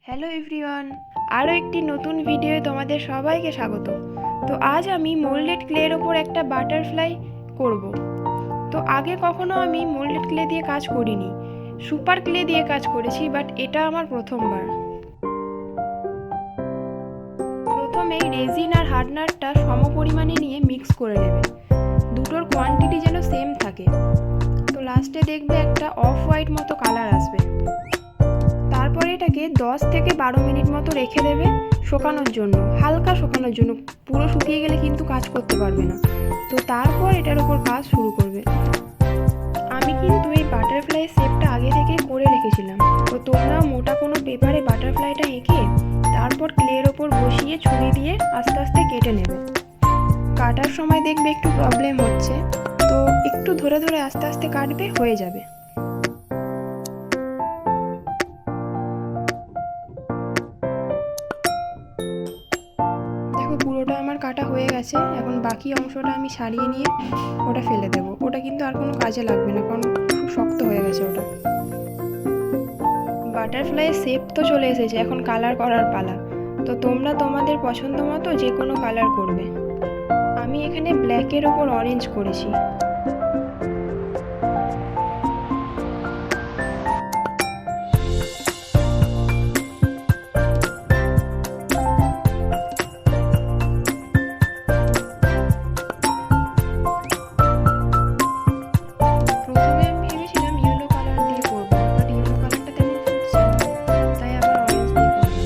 Hello everyone, আরও একটি নতুন ভিডিওয়ে তোমাদের সবাইকে স্বাগত। তো আজ আমি মোল্ডেড ক্লের ওপর একটা বাটারফ্লাই করব। তো আগে কখনো আমি মোল্ডেড ক্লে দিয়ে কাজ করিনি, সুপার ক্লে দিয়ে কাজ করেছি, বাট এটা আমার প্রথমবার। প্রথমেই রেজিন আর হার্ডনারটা সম পরিমাণে নিয়ে মিক্স করে নেবে, দুটোর কোয়ান্টিটি যেন সেম থাকে। তো লাস্টে দেখবে একটা অফ হোয়াইট মতো কালার আসবে। তারপরে এটাকে 10 থেকে 12 মিনিট মতো রেখে দেবে শুকানোর জন্য, হালকা শুকানোর জন্য, পুরো শুকিয়ে গেলে কিন্তু কাজ করতে পারবে না। তো তারপর এটার উপর কাজ শুরু করবে। আমি কিন্তু এই বাটারফ্লাই শেপটা আগে থেকে করে রেখেছিলাম। তো তোমরাও মোটা কোনো পেপারে বাটারফ্লাইটা এঁকে তারপর ক্লের ওপর বসিয়ে ছুরি দিয়ে আস্তে আস্তে কেটে নেবে। কাটার সময় দেখবে একটু প্রবলেম হচ্ছে, তো একটু ধরে ধরে আস্তে আস্তে কাটবে, হয়ে যাবে। দেখো পুরোটা আমার কাটা হয়ে গেছে, এখন বাকি অংশটা আমি ছাড়িয়ে নিয়ে ওটা ফেলে দেবো। ওটা কিন্তু আর কোনো কাজে লাগবে না, কারণ খুব শক্ত হয়ে গেছে ওটা। বাটারফ্লাইয়ের শেপ তো চলে এসেছে, এখন কালার করার পালা। তো তোমরা তোমাদের পছন্দ মতো যে কোনো কালার করবে। আমি এখানে ব্ল্যাকের ওপর অরেঞ্জ করেছি। প্রথমে আমি ভেবেছিলাম ইয়েলো কালার দিয়ে করবো, বাট ইয়েলো কালারটা তেমন ফুটছে না, তাই আবার অরেঞ্জ দিয়ে করলাম।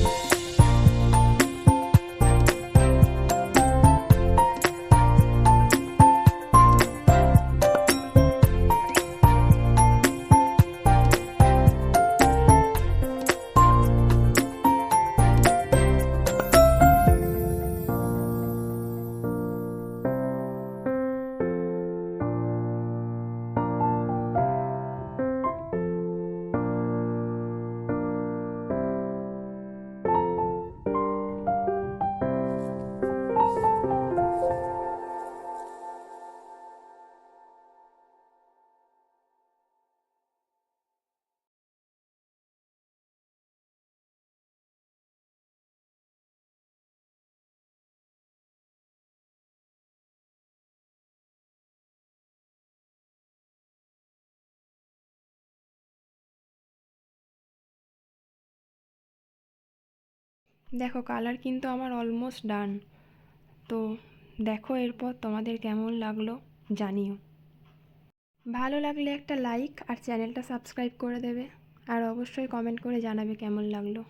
দেখো কালার কিন্তু আমার অলমোস্ট ডান। তো দেখো এরপর তোমাদের কেমন লাগলো জানিও। ভালো লাগলে একটা লাইক আর চ্যানেলটা সাবস্ক্রাইব করে দেবে, আর অবশ্যই কমেন্ট করে জানাবে কেমন লাগলো।